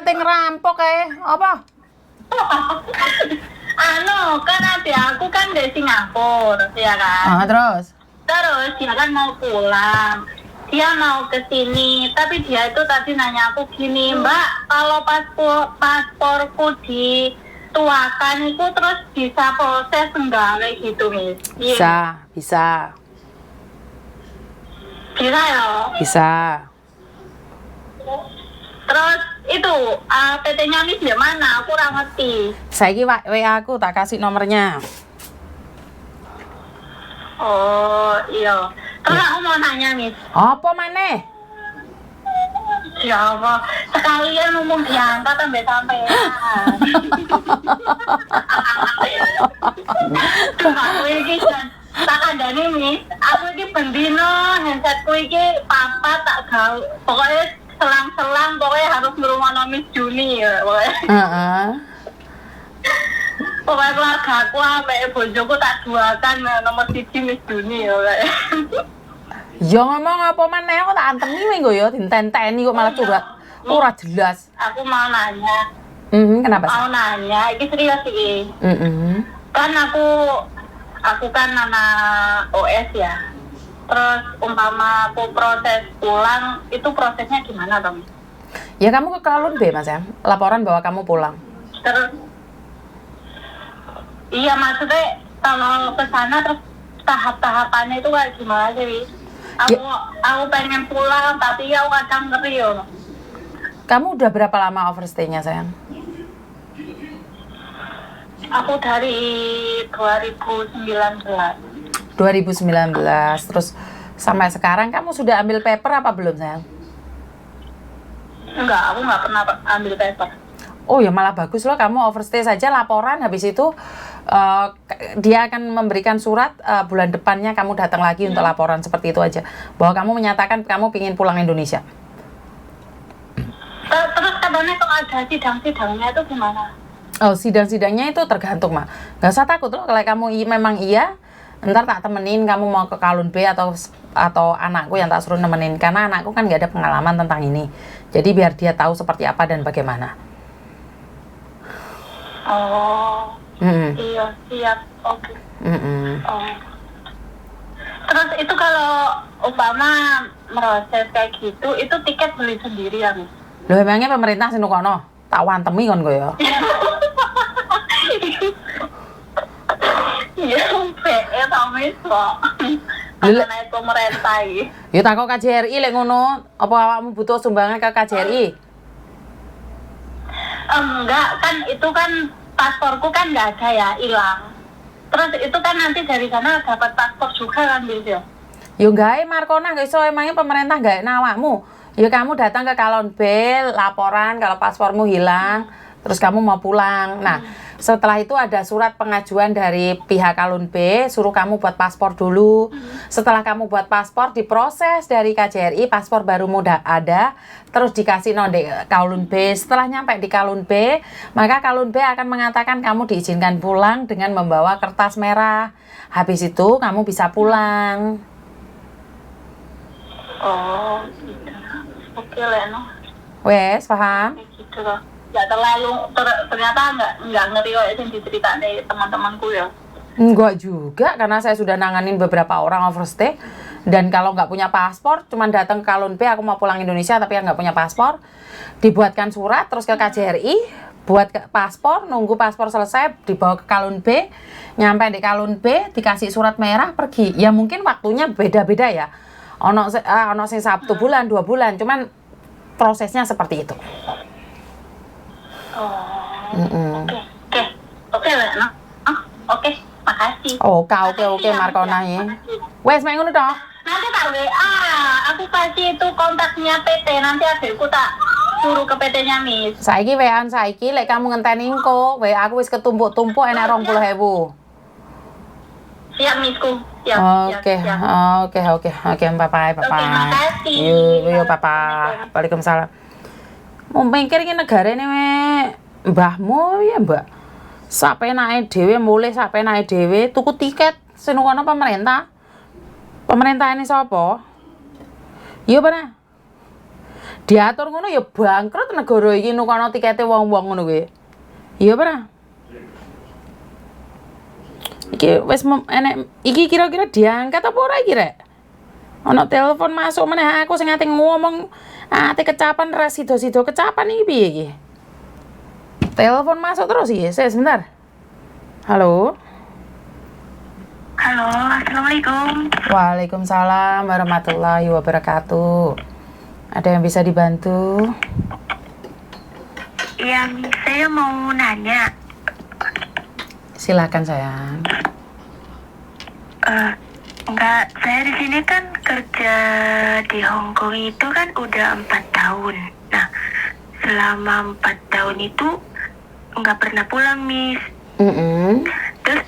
niate ngerampok apa? Kan adik aku kan dari Singapura, ya kan? Terus? Terus dia kan mau pulang. Dia mau ke sini, tapi dia itu tadi nanya aku gini, Mbak, kalau pasporku dituakan itu terus bisa proses enggak kayak gitu, Miss? Bisa. Bisa ya? Bisa. Terus itu PT-nya Miss di mana? Aku ora ngerti. Saiki WA aku tak kasih nomornya. Oh, iya. Terus aku mau nanya, Miss. Apa maneh? Ya Allah, sekalian ngomong diangkat sampai Tuh aku ini tak kandani, Miss. Aku ini bendino, handsetku ini papa tak gaul. Pokoknya selang-selang, pokoknya harus ngerungono Miss Juni ya. Pokoknya keluarga aku sampai bojoku tak duakan nomor 1 Miss Juni ya. Ya ngomong apa maneh aku tak antemi mengko ya ditenteni kok malah curhat. Ora jelas. Aku mau nanya. Kenapa sih? Mau nanya, ini serius iki. Kan aku kan anak OS ya. Terus umpama aku proses pulang, itu prosesnya gimana, Tom? Ya kamu ke Kalun B, Mas ya. Laporan bahwa kamu pulang. Terus iya, maksudnya kalau ke sana terus tahap-tahapannya itu kayak gimana sih, Wi? Aku pengen pulang tapi aku kadang ngeri ya. Kamu udah berapa lama overstay-nya, sayang? Aku dari 2019. 2019. Terus sampai sekarang kamu sudah ambil paper apa belum, sayang? Enggak, aku nggak pernah ambil paper. Oh ya malah bagus loh, kamu overstay saja laporan, habis itu dia akan memberikan surat bulan depannya kamu datang lagi untuk laporan seperti itu aja, bahwa kamu menyatakan kamu ingin pulang Indonesia. Terus katanya kalau ada sidang-sidangnya itu gimana? Oh, sidang-sidangnya itu tergantung, Mak. Gak usah takut loh, kalau kamu memang iya, ntar tak temenin kamu mau ke Kalun B atau anakku yang tak suruh nemenin, karena anakku kan gak ada pengalaman tentang ini, jadi biar dia tahu seperti apa dan bagaimana. Oh, iya, siap, oke. Oh. Terus itu kalau umpama proses kayak gitu, itu tiket beli sendiri ya, Miss? Loh emangnya pemerintah sing nukono? Tak wantemi kon kowe ya. Iya, PE tau, Miss, kok. Karena itu pemerintah iki. Ya takok KJRI lek ngono, apa awakmu butuh sumbangan ke KJRI? Enggak, kan itu kan pasporku kan nggak ada ya, hilang. Terus itu kan nanti dari sana dapat paspor juga kan, Bis? Yo gawe Markona gak iso, emangnya pemerintah gawe awakmu. Ya kamu datang ke Kalon B, laporan kalau paspormu hilang, terus kamu mau pulang. Nah, setelah itu ada surat pengajuan dari pihak Kalon B, suruh kamu buat paspor dulu. Setelah kamu buat paspor, diproses dari KJRI, paspor baru mudah ada, terus dikasih di Kalon B. Setelah nyampe di Kalon B, maka Kalon B akan mengatakan kamu diizinkan pulang dengan membawa kertas merah. Habis itu kamu bisa pulang. Oh, gitu. Oke, Leno. Wes, paham? Gitu loh. Nggak terlalu, ternyata nggak ngeri kok yang diceritain dari teman-temanku ya. Enggak juga, karena saya sudah nanganin beberapa orang overstay. Dan kalau nggak punya paspor, cuman datang ke Kalun B, aku mau pulang Indonesia tapi nggak punya paspor, dibuatkan surat, terus ke KJRI, buat paspor, nunggu paspor selesai, dibawa ke Kalun B, nyampe di Kalun B, dikasih surat merah, pergi. Ya mungkin waktunya beda-beda ya. Ono sing Sabtu bulan, 2 bulan, cuman prosesnya seperti itu. Oke, Leno. Oke, makasih. Oke, Markona ya. Wes, mek ngono toh. Nanti tak WA, aku kasih itu kontaknya PT, nanti adikku tak suruh ke PT-nya, Miss. Saiki WA-an saiki, lek kamu ngenteni engko, WA aku wis ketumpuk-tumpuk enek 20.000. Siap, Missku. Siap. Oke, bye-bye. Oke, makasih. Yuk, papa. Waalaikumsalam. Mau mikir iki negarane mbahmu ya, Mbak. Sapenake dhewe mulih sapenake dhewe tuku tiket sing nukono pemerintah. Pemerintah ini sapa? Iya, Pak. Diatur ngono ya bangkrut negara iki nukono tikete wong-wong ngono kuwi. Iya ora? Iki wis enek iki kira-kira diangkat apa ora iki rek? Ana telepon masuk meneh aku sing ate ngomong ate kecapan ra sida-sida kecapan iki piye iki? Telepon masuk terus iki. Sebentar. Halo. Halo, assalamualaikum. Waalaikumsalam warahmatullahi wabarakatuh. Ada yang bisa dibantu? Yang saya mau nanya, Silakan sayang. enggak, saya di sini kan kerja di Hong Kong itu kan udah 4 tahun. Nah, selama 4 tahun itu enggak pernah pulang, Miss. Terus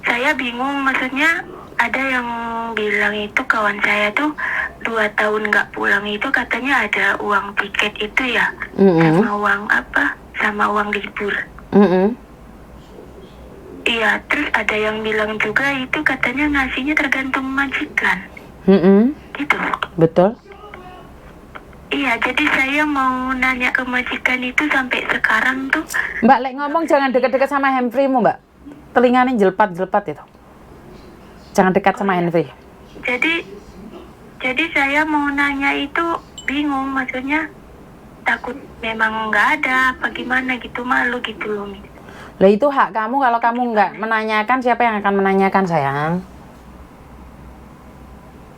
saya bingung, maksudnya ada yang bilang itu kawan saya tuh 2 tahun nggak pulang itu katanya ada uang tiket itu ya, sama uang apa, sama uang libur. Iya, terus ada yang bilang juga itu katanya ngasihnya tergantung majikan. Gitu. Betul. Iya, jadi saya mau nanya ke majikan itu sampai sekarang tuh. Mbak, lek ngomong jangan dekat-dekat sama handphonemu, Mbak. Telinganya jelpat-jelpat itu. Jangan dekat sama handphone. Jadi saya mau nanya itu bingung, maksudnya takut memang nggak ada apa gimana gitu, malu gitu loh, Miss. Lah itu hak kamu, kalau kamu nggak menanyakan siapa yang akan menanyakan sayang?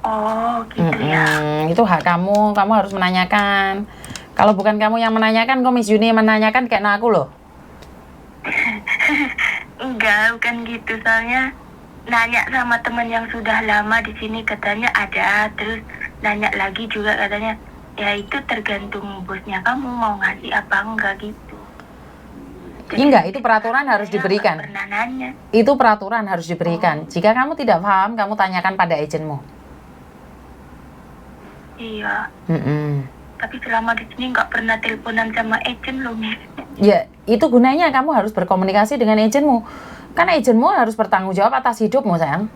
Oh gitu ya. Itu hak kamu harus menanyakan. Kalau bukan kamu yang menanyakan, kok Miss Juni menanyakan kayak aku loh. Enggak, bukan gitu, soalnya nanya sama teman yang sudah lama di sini katanya ada, terus nanya lagi juga katanya ya itu tergantung bosnya kamu mau ngasih apa enggak gitu. Jadi, Enggak, itu peraturan harus diberikan. Nggak pernah nanya. Itu peraturan harus diberikan. Jika kamu tidak paham, kamu tanyakan pada agenmu. Iya. Mm-mm. Tapi selama di sini nggak pernah teleponan sama agent loh, Miss. Ya, itu gunanya kamu harus berkomunikasi dengan agenmu. Kan agenmu harus bertanggung jawab atas hidupmu, sayang.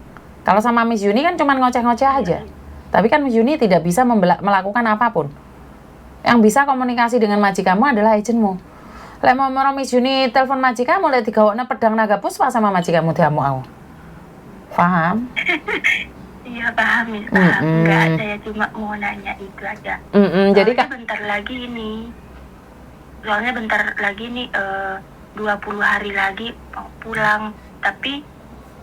Kalau sama Miss Yuni kan cuma ngoceh-ngoceh aja. Tapi kan Miss Yuni tidak bisa melakukan apapun. Yang bisa komunikasi dengan majikanmu adalah agenmu. Lek mau Miss Yuni telepon majikanmu, lek digawakna pedang naga puspa sama majikanmu diamu aku. Paham? Iya paham, Miss, paham. Enggak, saya cuma mau nanya itu aja. Jadi bentar lagi ini. Soalnya bentar lagi nih 20 hari lagi mau pulang, tapi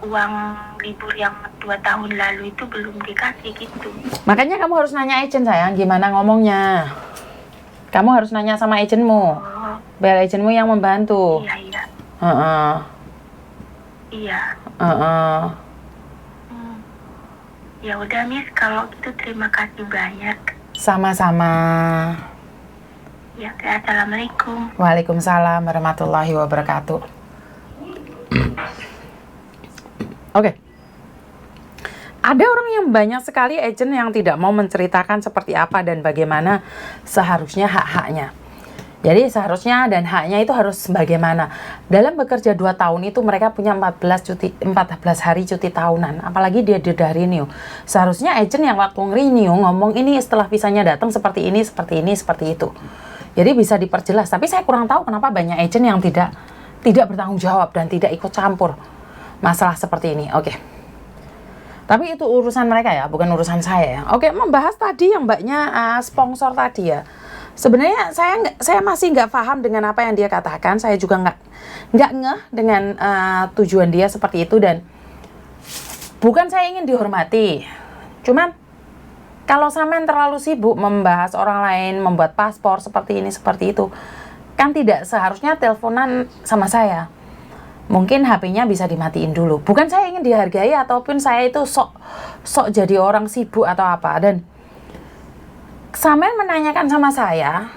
uang libur yang 2 tahun lalu itu belum dikasih gitu. makanya kamu harus nanya agent sayang, gimana ngomongnya. Kamu harus nanya sama agenmu, biar agenmu yang membantu. Iya, iya. Iya. Ya udah, Miss, kalau gitu terima kasih banyak. Sama-sama. Ya, assalamualaikum. Waalaikumsalam warahmatullahi wabarakatuh. Oke. Ada orang yang banyak sekali agent yang tidak mau menceritakan seperti apa dan bagaimana seharusnya hak-haknya. Jadi seharusnya dan haknya itu harus bagaimana. Dalam bekerja 2 tahun itu mereka punya 14 hari cuti tahunan. Apalagi dia dari renew. Seharusnya agent yang waktu renew ngomong ini setelah visanya datang seperti ini, seperti ini, seperti itu. Jadi bisa diperjelas. Tapi saya kurang tahu kenapa banyak agent yang tidak bertanggung jawab dan tidak ikut campur masalah seperti ini. Oke. Tapi itu urusan mereka ya, bukan urusan saya ya. Oke, membahas tadi yang mbaknya sponsor tadi ya. Sebenarnya saya masih nggak paham dengan apa yang dia katakan. Saya juga nggak ngeh dengan tujuan dia seperti itu, dan bukan saya ingin dihormati. Cuman kalau sampean terlalu sibuk membahas orang lain, membuat paspor seperti ini seperti itu, kan tidak seharusnya teleponan sama saya. Mungkin HP-nya bisa dimatiin dulu. Bukan saya ingin dihargai ataupun saya itu sok jadi orang sibuk atau apa. Dan sampean menanyakan sama saya,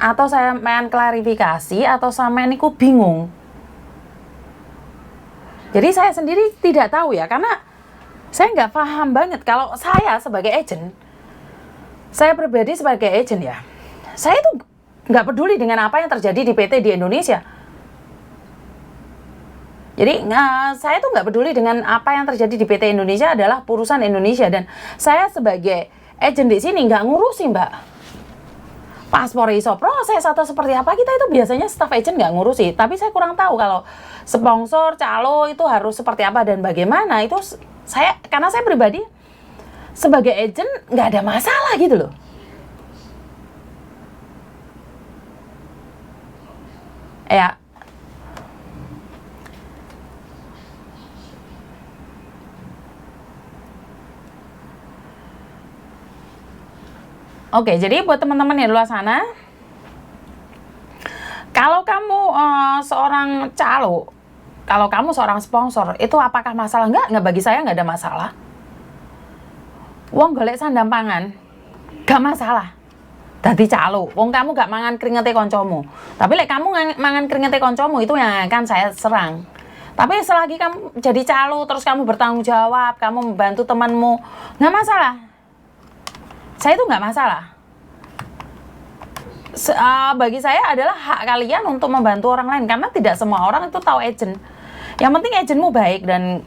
atau saya main klarifikasi, atau sampean niku bingung. Jadi saya sendiri tidak tahu ya, karena saya nggak paham banget. Kalau saya sebagai agent, saya pribadi sebagai agent ya, saya itu nggak peduli dengan apa yang terjadi di PT di Indonesia. Jadi saya tuh nggak peduli dengan apa yang terjadi di PT Indonesia adalah urusan Indonesia, dan saya sebagai agent di sini nggak ngurusi, Mbak. paspor iso proses atau seperti apa, kita itu biasanya staff agent nggak ngurusi. Tapi saya kurang tahu kalau sponsor, calo itu harus seperti apa dan bagaimana. Itu karena saya pribadi sebagai agent nggak ada masalah gitu loh. Ya. Oke, jadi buat teman-teman yang di luar sana, kalau kamu seorang calo, kalau kamu seorang sponsor, itu apakah masalah? Enggak bagi saya nggak ada masalah. Wong golek sandang pangan, gak masalah. Dadi calo, wong kamu gak mangan kringete koncomu. Tapi lek kamu mangan kringete koncomu, itu yang akan saya serang. Tapi selagi kamu jadi calo, terus kamu bertanggung jawab, kamu membantu temanmu, nggak masalah. Saya itu nggak masalah. Bagi saya adalah hak kalian untuk membantu orang lain, karena tidak semua orang itu tahu agent. Yang penting agentmu baik, dan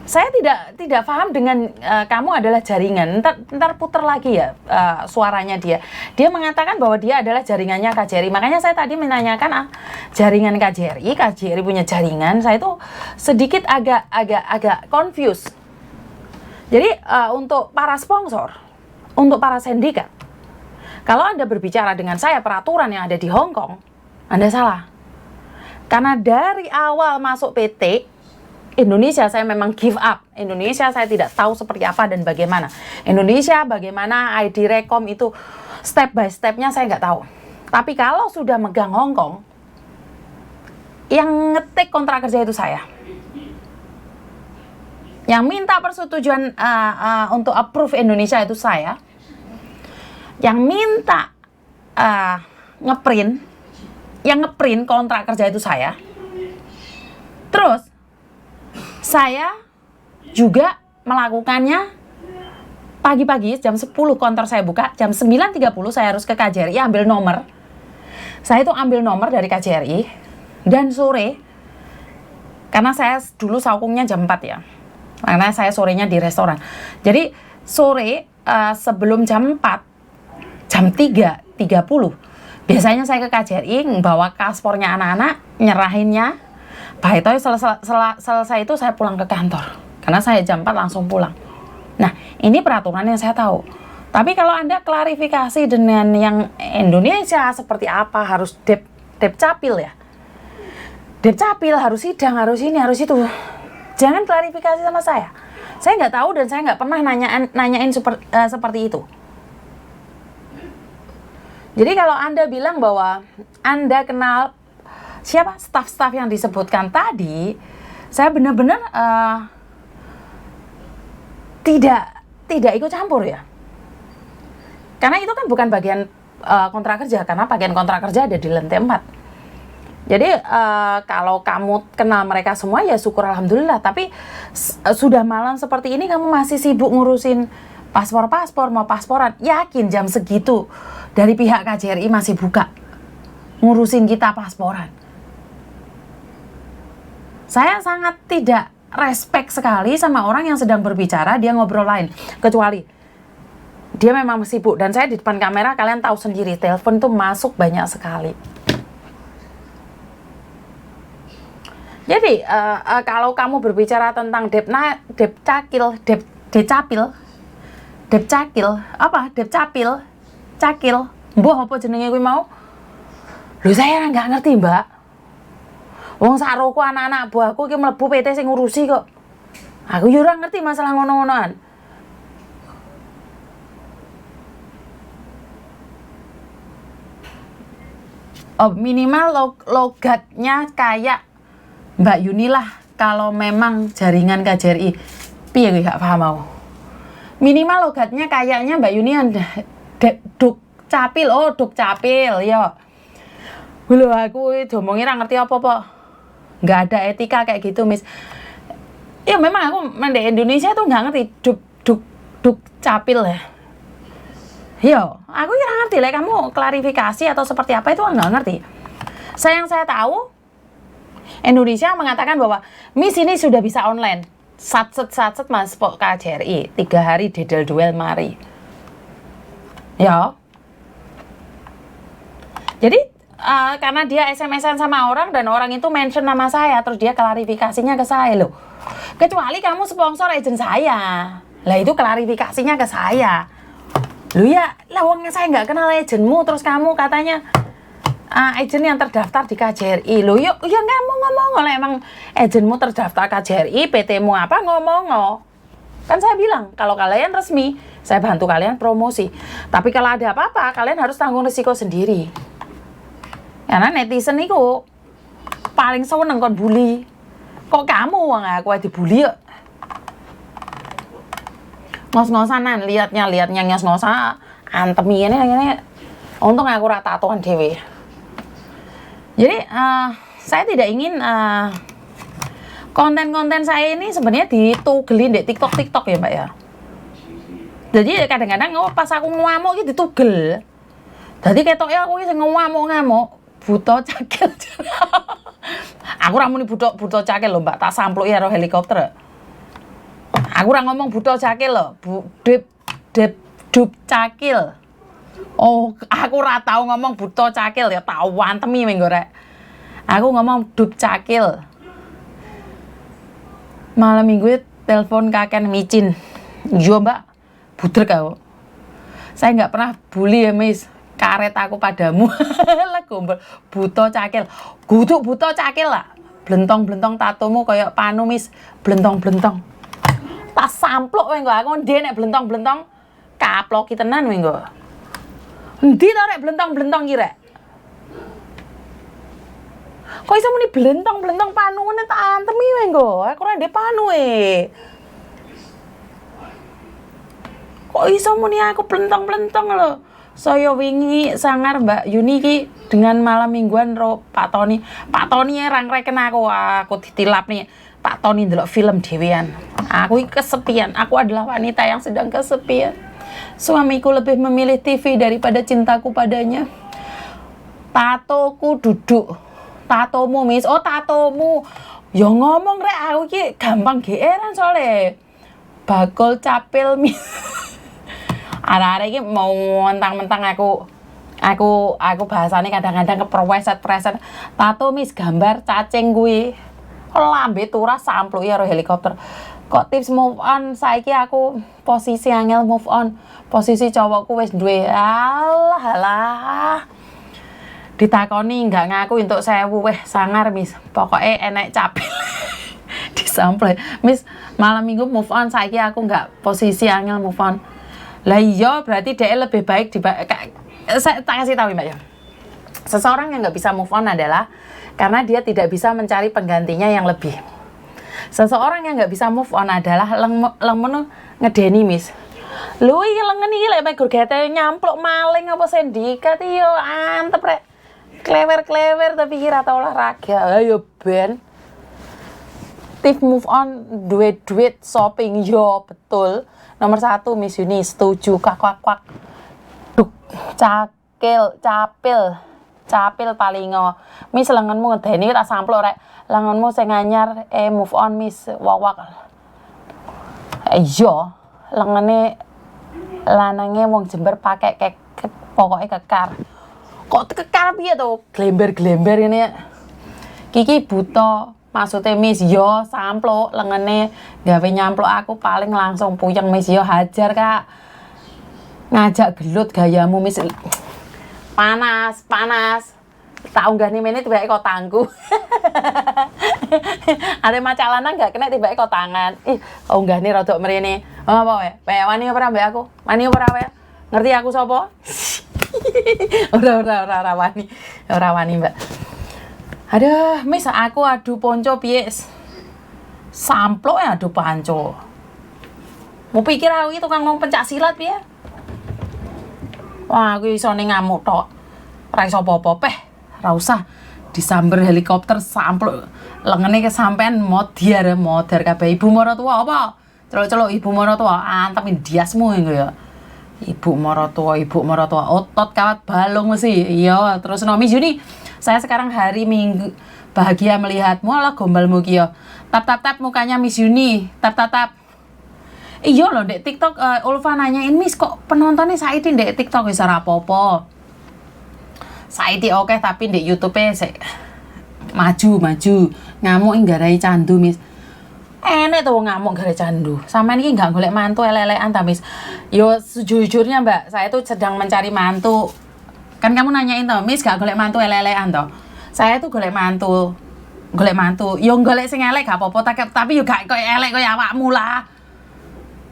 saya tidak paham dengan kamu adalah jaringan. Ntar puter lagi ya suaranya dia. Dia mengatakan bahwa dia adalah jaringannya KJRI. Makanya saya tadi menanyakan jaringan KJRI punya jaringan. Saya itu sedikit agak confused. Jadi untuk para sponsor, untuk para sindikat, kalau Anda berbicara dengan saya peraturan yang ada di Hong Kong, Anda salah. Karena dari awal masuk PT Indonesia, saya memang give up. Indonesia saya tidak tahu seperti apa dan bagaimana. Indonesia bagaimana ID Rekom itu step by stepnya saya nggak tahu. Tapi kalau sudah megang Hong Kong, yang ngetik kontrak kerja itu saya. Yang minta persetujuan untuk approve Indonesia itu saya. Yang minta ngeprint kontrak kerja itu saya. Terus saya juga melakukannya pagi-pagi jam 10 kantor saya buka, jam 9.30 saya harus ke KJRI ambil nomor. Saya itu ambil nomor dari KJRI, dan sore, karena saya dulu saukungnya jam 4 ya, karena saya sorenya di restoran. Jadi sore sebelum jam 4, jam 3.30, biasanya saya ke KJRI bawa paspornya anak-anak, nyerahinnya. Baik, itu selesai itu saya pulang ke kantor. Karena saya jam 4 langsung pulang. Nah, ini peraturan yang saya tahu. Tapi kalau Anda klarifikasi dengan yang Indonesia seperti apa, harus Depcapil ya. Depcapil harus sidang, harus ini, harus itu. Jangan klarifikasi sama saya. Saya nggak tahu dan saya nggak pernah nanyain seperti itu. Jadi kalau Anda bilang bahwa Anda kenal siapa staff-staff yang disebutkan tadi, saya benar-benar tidak ikut campur ya. Karena itu kan bukan bagian kontrak kerja, karena bagian kontrak kerja ada di lantai 4. Jadi kalau kamu kenal mereka semua ya syukur alhamdulillah. Tapi sudah malam seperti ini kamu masih sibuk ngurusin paspor, mau pasporan. Yakin jam segitu dari pihak KJRI masih buka ngurusin kita pasporan? Saya sangat tidak respect sekali sama orang yang sedang berbicara, dia ngobrol lain. Kecuali dia memang sibuk, dan saya di depan kamera, kalian tahu sendiri, telepon tuh masuk banyak sekali. Jadi kalau kamu berbicara tentang Depcapil, mbuh apa jenenge kuwi mau? Lho saya nggak ngerti, Mbak. Wong saroku anak-anak buahku iki mlebu PT sing ngurusi kok. Aku yo ora ngerti masalah ngono-ngonoan. Oh, minimal logatnya kayak Mbak Yuni lah, kalau memang jaringan KJRI. Piye gue gak paham aku. Minimal logatnya kayaknya Mbak Yuni Dukcapil, Dukcapil, ya. Lho aku domongi ora ngerti apa-apa. Nggak ada etika kayak gitu, Miss. Ya memang aku di Indonesia tuh nggak ngerti Dukcapil ya. Yo, aku nggak ngerti lah. Kamu klarifikasi atau seperti apa itu nggak ngerti. Yang saya tahu, Indonesia mengatakan bahwa Miss ini sudah bisa online. Satset masuk KJRI 3 hari dedel duel mari. Ya. Jadi karena dia SMS-an sama orang dan orang itu mention nama saya, terus dia klarifikasinya ke saya loh. Kecuali kamu sponsor agent saya, lah itu klarifikasinya ke saya. Loh ya, lah wongnya saya nggak kenal agentmu, terus kamu katanya agent yang terdaftar di KJRI. Loh ya kamu ngomong lah emang agentmu terdaftar KJRI, PT-mu apa ngomong. Kan saya bilang kalau kalian resmi, saya bantu kalian promosi. Tapi kalau ada apa-apa, kalian harus tanggung risiko sendiri. Karena netizen itu paling seneng kon bully. Kok kamu wong aku dibully kok. Ngos-ngosanan liatnya ngos-ngosan antemi ini. Untung aku ora tatoan dhewe. Jadi saya tidak ingin konten-konten saya ini sebenarnya ditugelin di TikTok ya Mbak ya. Jadi kadang-kadang pas aku ngamuk gitu ditugel. Jadi ketoknya aku sing ngamuk-ngamuk buta cakil. Aku ora muni buta cakil lho Mbak, tak sampluki karo helikopter. Aku ora ngomong buta cakil lho, dup cakil. Oh, aku ora tau ngomong buta cakil ya, tak wantemi menggo rek. Aku ngomong dup cakil. Malam minggu telepon kaken micin. Yo Mbak, budrek aku. Saya nggak pernah bully ya Miss. Karet aku padamu. Lah gombal buta cakil. Guduk buta cakil lah. Blentong-blentong tatomu kaya panu Miss, blentong-blentong. Tak sampluk kowe engko aku ndek nek blentong-blentong kaploki tenan kowe engko. Endi to rek blentong-blentong ki rek? Kok iso muni blentong-blentong panu ngene tak antemi kowe engko. Aku ora ndek panu Kok iso muni aku blentong-blentong lho. Saya wingi sangar Mbak Yuni ki dengan malam mingguan ro Pak Tony. Pak Tony rang reken aku ditilap nih. Pak Tony ndelok film dhewean. Aku kesepian. Aku adalah wanita yang sedang kesepian. Suamiku lebih memilih TV daripada cintaku padanya. Tatoku duduk. Tatomu Miss. Oh tatomu. Ya ngomong rek aku ki gampang geeran soalnya. Bakul capil Miss. Arek-arek iki mau mentang-mentang aku bahasane kadang-kadang kepreset-preset. Tato Miss gambar cacing kuwi. Lambe turas sampluki karo helikopter. Kok tips move on saiki aku posisi angel move on. Posisi cowokku wis duwe. Alah. Ditakoni enggak ngaku entuk 1000 weh sangar Miss. Pokoke enek capil. Disample. Miss, malam minggu move on saiki aku enggak posisi angel move on. Lah iya berarti dia lebih baik saya tak kasih tahu Mbak ya. Seseorang yang nggak bisa move on adalah karena dia tidak bisa mencari penggantinya yang lebih. Seseorang yang nggak bisa move on adalah lengen ngedeni Miss. Lho iki lengen iki lek megur gete nyampluk maling apa sendikat yo antep rek. Klewer-klewer tapi kira tau olahraga. Ayo ben. Tip move on duit shopping yo betul. Nomor 1 Miss Yuni setuju kwak. Duk capil palingo. Miss lenganmu ngedeni tak sampluk rek. Lenganmu sing anyar move on Miss wak. Iya, lengene lanange wong Jember pakai pokoke kekar. Kok kekar piye to? Glember-glember ini. Kiki buta. Maksudnya Miss yo sampluk lengene gawe nyampluk aku paling langsung puyeng Miss yo hajar Kak. Ngajak gelut gayamu Miss. Panas. Tak unggah nih menit tiba kok tangku. Ada maca lanang gak kena tiba kok tangan. Unggah nih rodok mrene. Oh apa wae? Wani ora mbak aku? Wani ora wae? Ngerti aku sapa? Ora wani Mbak. Aduh, Miss aku adu ponco piye? Samplok ya adu panco. Mau pikir aku itu tukang ngomong pencak silat piye? Wah, aku iso ngamuk tok. Ora iso apa-apa peh. Ora usah disamber helikopter samplok. Lengene kesampean modar kabeh. Ibu Maratua apa? Celuk-celuk Ibu Maratua antep diasmu engko ya. Ibu Maratua otot kawat balung mesti. Iya, terus Miss Yuni. Saya sekarang hari Minggu bahagia melihatmu ala gombalmu ki yo. Tap mukanya Miss Yuni. Tap. Iya loh dek TikTok Ulfa nanyain Miss kok penontonnya Saidi dek TikTok wis ora apa-apa. saiki oke tapi di YouTube-e sik maju ngamuk nggarai candu Miss. Enek tuh ngamuk gara candu. Sampean iki nggak golek mantu elek-elekan ta, Miss? Yo sejujurnya, Mbak, saya tuh sedang mencari mantu. Kan kamu nanyain toh, Miss gak golek mantu elek-elekan toh. Saya tuh golek mantu. Yo golek sing elek gak apa-apa tapi yo gak koyo elek koyo awakmu lah.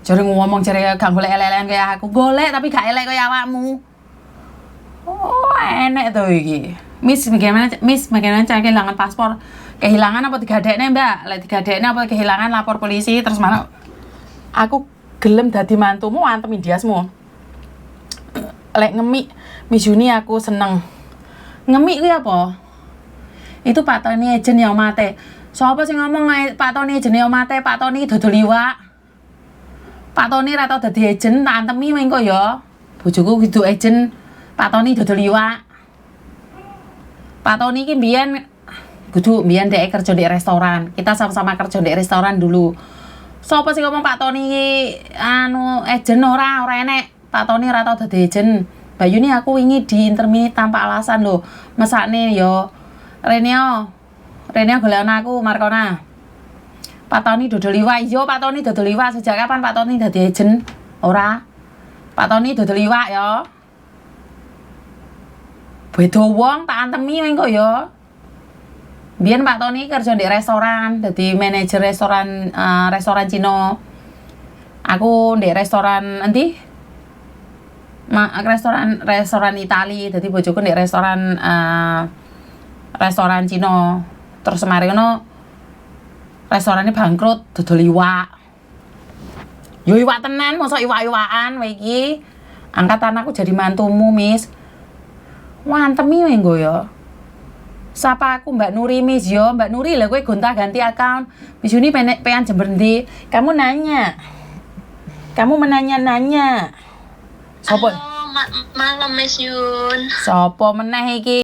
Jare ngomong jare gak golek elek-elekan kaya aku. Golek tapi gak elek koyo awakmu. Oh, enek tuh iki. Miss bagaimana cara kehilangan paspor? Kehilangan apa digadekne, Mbak? Lek digadekne apa kehilangan lapor polisi terus mana? Aku gelem dadi mantumu antem indiasmu. Lek ngemik Miss Juni aku seneng. Ngemik kuwi apa? Itu Pak Tony Ejen yang mate. Sopo sing ngomong Pak Tony Ejen yang mate? Pak Tony dodol iwak. Pak Tony ra tau dadi ejen, tak antemi mengko ya. Bojoku kudu ejen. Pak Tony dodol iwak. Pak Tony iki mbiyen dhek kerja di restoran. Kita sama-sama kerja di restoran dulu. Sopo sing ngomong Pak Tony iki ejen ora enek. Pak Tony ora tau dadi ejen. Bayu ini aku wingi di intermini tanpa alasan lho. Mesakne yo Renio golek aku Markona. Pak Tony dodol iwak. Iya Pak Tony dodol iwak. Sejak kapan Pak Tony dadi ejen? Ora. Pak Tony dodol iwak ya. Beda wong tak antemi mengko ya. Biyen Pak Tony kerja di restoran, dadi manajer restoran Cina. Aku di restoran endi? Restoran Itali, dadi bojoku di restoran Cina. Terus kemarin ngono restorannya bangkrut, dodol iwak. Yo iwak tenan, mosok iwak-iwakan wae iki. Angkatan aku jadi mantumu, Miss. Wantemi menggo ya. Sapa aku Mbak Nuri, Miss yo. Mbak Nuri lah kowe gonta-ganti account. Miss Yuni pengen jember ndi? Kamu menanya. Sopo? Halo, malam Miss Yun. Sopo meneh iki?